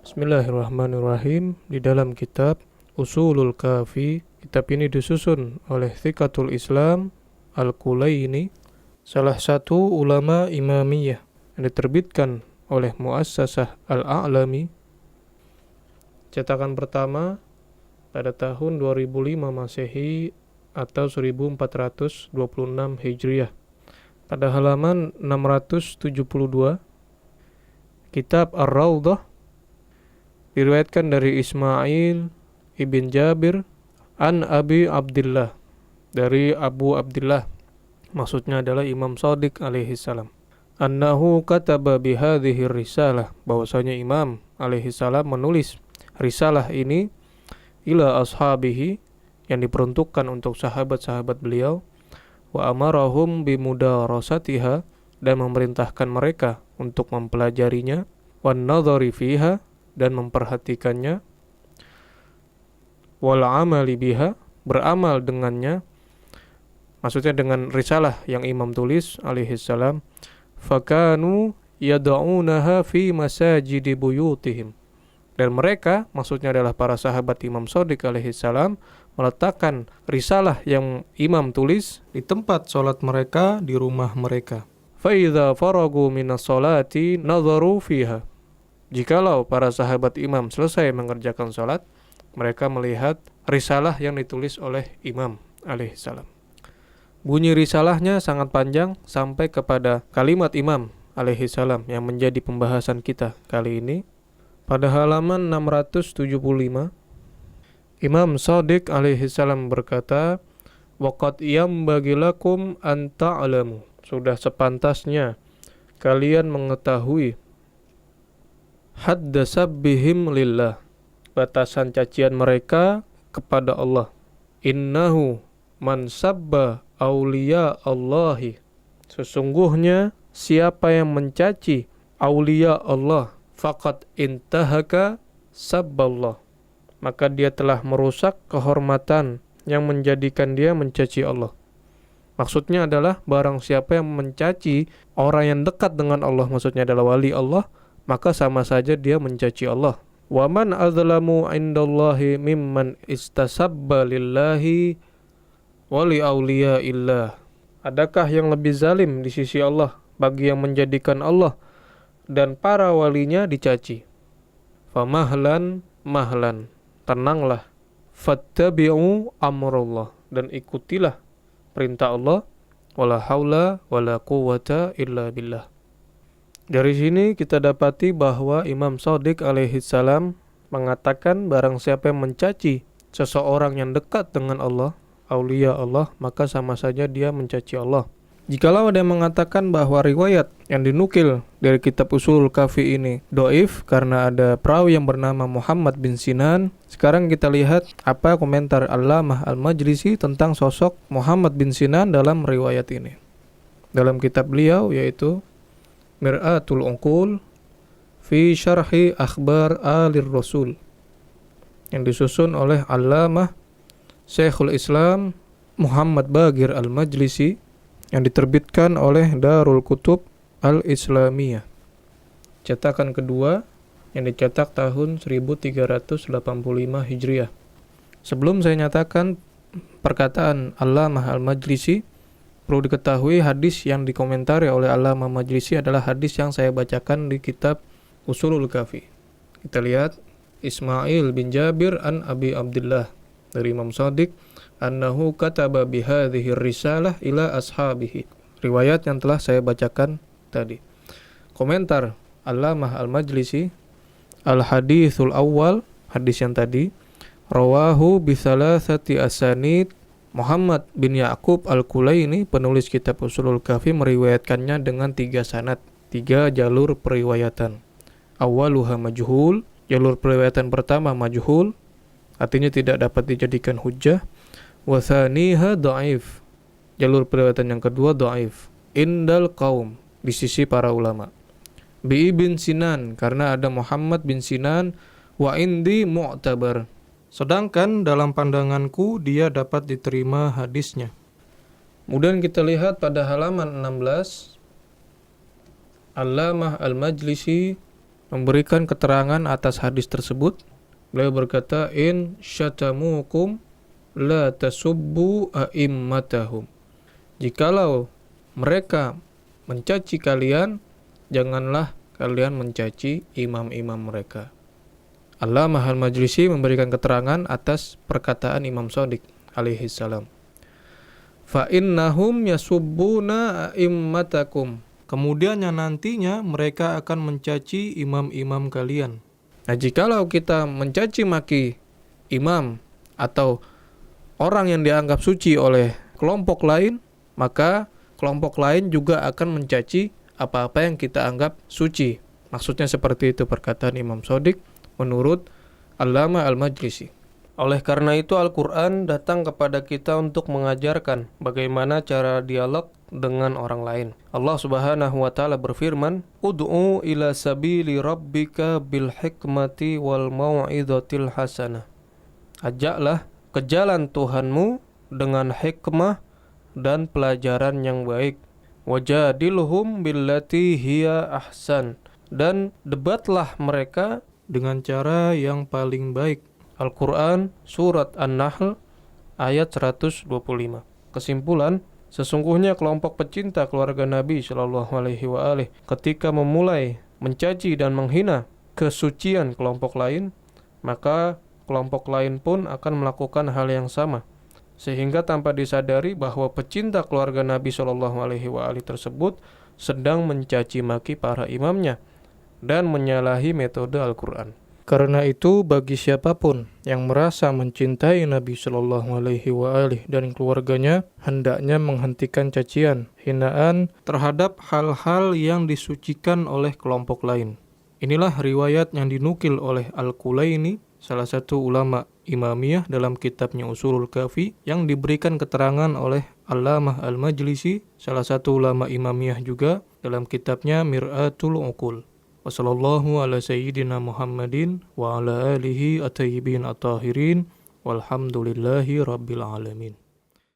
Bismillahirrahmanirrahim. Di dalam kitab Usulul Kafi, kitab ini disusun oleh Thiqatul Islam Al-Kulaini, salah satu ulama Imamiyah, yang diterbitkan oleh Muassasah Al-A'lami, cetakan pertama pada tahun 2005 Masehi atau 1426 Hijriah, pada halaman 672. Kitab Ar-Raudhah diriwayatkan dari Ismail ibn Jabir an Abi Abdullah, dari Abu Abdullah, maksudnya adalah Imam Shadiq alaihi salam, annahu kataba bihadhihi risalah, bahwasanya Imam alaihi salam menulis risalah ini ila ashabihi, yang diperuntukkan untuk sahabat-sahabat beliau, wa amarahum bimudarasatiha, dan memerintahkan mereka untuk mempelajarinya, wan nadhari fiha, dan memperhatikannya, wal amali biha, beramal dengannya, maksudnya dengan risalah yang Imam tulis alaihi salam, fakanu yad'unaha fi masajidi buyutihim, dan mereka, maksudnya adalah para sahabat Imam Shadiq alaihi salam, meletakkan risalah yang Imam tulis di tempat sholat mereka, di rumah mereka. Fa idza faragu minas sholati nadharu fiha, jikalau para sahabat Imam selesai mengerjakan sholat, mereka melihat risalah yang ditulis oleh Imam alaihi salam. Bunyi risalahnya sangat panjang sampai kepada kalimat Imam alaihi salam yang menjadi pembahasan kita kali ini. Pada halaman 675, Imam Shadiq alaihi salam berkata, waqad yambaghi lakum an ta'lamu, sudah sepantasnya kalian mengetahui, hadda sabbihim lillah, batasan cacian mereka kepada Allah. Innahu man sabba awliya Allahi, sesungguhnya siapa yang mencaci awliya Allah, faqad intahaka sabballah, maka dia telah merusak kehormatan yang menjadikan dia mencaci Allah. Maksudnya adalah barang siapa yang mencaci orang yang dekat dengan Allah, maksudnya adalah wali Allah, maka sama saja dia mencaci Allah. Wa man adzlamu indallahi mimman istasabba lillahi wa li auliyaillah, adakah yang lebih zalim di sisi Allah bagi yang menjadikan Allah dan para walinya dicaci. Famahlan mahlan, tenanglah. Fattabi'u amrullah, dan ikutilah perintah Allah. Wala haula wala quwwata illa billah. Dari sini kita dapati bahwa Imam Shadiq alaihi salam mengatakan barang siapa yang mencaci seseorang yang dekat dengan Allah, aulia Allah, maka sama saja dia mencaci Allah. Jikalau ada yang mengatakan bahwa riwayat yang dinukil dari kitab Ushulul Kafi ini dhaif karena ada perawi yang bernama Muhammad bin Sinan, sekarang kita lihat apa komentar Allamah Al-Majlisi tentang sosok Muhammad bin Sinan dalam riwayat ini. Dalam kitab beliau yaitu Mir'atul Uqul fi Syarhi Akhbar Alir Rasul, yang disusun oleh Allamah Syekhul Islam Muhammad Baqir Al-Majlisi, yang diterbitkan oleh Darul Kutub Al-Islamiyah, cetakan kedua, yang dicetak tahun 1385 Hijriah. Sebelum saya nyatakan perkataan Allamah Al-Majlisi, perlu diketahui hadis yang dikomentari oleh Allamah Majlisi adalah hadis yang saya bacakan di kitab Ushulul Kafi. Kita lihat, Ismail bin Jabir an Abi Abdullah, dari Imam Shadiq, annahu kataba bihadhihi risalah ila ashabihi, riwayat yang telah saya bacakan tadi. Komentar Allamah Al-Majlisi, al-hadithul awal, hadis yang tadi, rawahu bisalasati asanid, Muhammad bin Ya'qub Al-Kulaini, penulis kitab Ushulul Kafi, meriwayatkannya dengan 3 sanad, 3 jalur periwayatan. Awaluha majhul, jalur periwayatan pertama majhul, artinya tidak dapat dijadikan hujjah. Wa thaniha dhaif, jalur periwayatan yang kedua dhaif, indal qaum, di sisi para ulama. Bi ibn Sinan, karena ada Muhammad bin Sinan, wa indi mu'tabar, sedangkan dalam pandanganku dia dapat diterima hadisnya. Kemudian kita lihat pada halaman 16, Allamah Al-Majlisi memberikan keterangan atas hadis tersebut. Beliau berkata, in syatamukum la tasubbu a'immatahum. Jikalau mereka mencaci kalian, janganlah kalian mencaci imam-imam mereka. Allamah Al-Majlisi memberikan keterangan atas perkataan Imam Shadiq alaihi salam. Fa innahum yasubbuna a'immatakum. Kemudiannya nantinya mereka akan mencaci imam-imam kalian. Nah, jikalau kita mencaci maki imam atau orang yang dianggap suci oleh kelompok lain, maka kelompok lain juga akan mencaci apa-apa yang kita anggap suci. Maksudnya seperti itu perkataan Imam Shadiq menurut Allamah Al-Majlisi. Oleh karena itu Al-Quran datang kepada kita untuk mengajarkan bagaimana cara dialog dengan orang lain. Allah Subhanahu wa taala berfirman, "Ud'u ila sabili rabbika bil hikmati wal mau'izatil hasanah." Ajaklah ke jalan Tuhanmu dengan hikmah dan pelajaran yang baik. Wajadilhum billati hiya ahsan. Dan debatlah mereka dengan cara yang paling baik. Al-Quran Surat An-Nahl ayat 125. Kesimpulan, sesungguhnya kelompok pecinta keluarga Nabi Shallallahu Alaihi Wasallam ketika memulai mencaci dan menghina kesucian kelompok lain, maka kelompok lain pun akan melakukan hal yang sama, sehingga tanpa disadari bahwa pecinta keluarga Nabi Shallallahu Alaihi Wasallam tersebut sedang mencaci maki para imamnya dan menyalahi metode Al-Quran. Karena itu bagi siapapun yang merasa mencintai Nabi Shallallahu Alaihi Wasallam dan keluarganya, hendaknya menghentikan cacian, hinaan terhadap hal-hal yang disucikan oleh kelompok lain. Inilah riwayat yang dinukil oleh Al-Kulaini, salah satu ulama Imamiyah dalam kitabnya Ushulul Kafi, yang diberikan keterangan oleh Allamah Al-Majlisi, salah satu ulama Imamiyah juga, dalam kitabnya Mir'atul Uqul. Wassallallahu ala sayyidina Muhammadin wa ala alihi at-tayyibin at-tahirin walhamdulillahi rabbil alamin.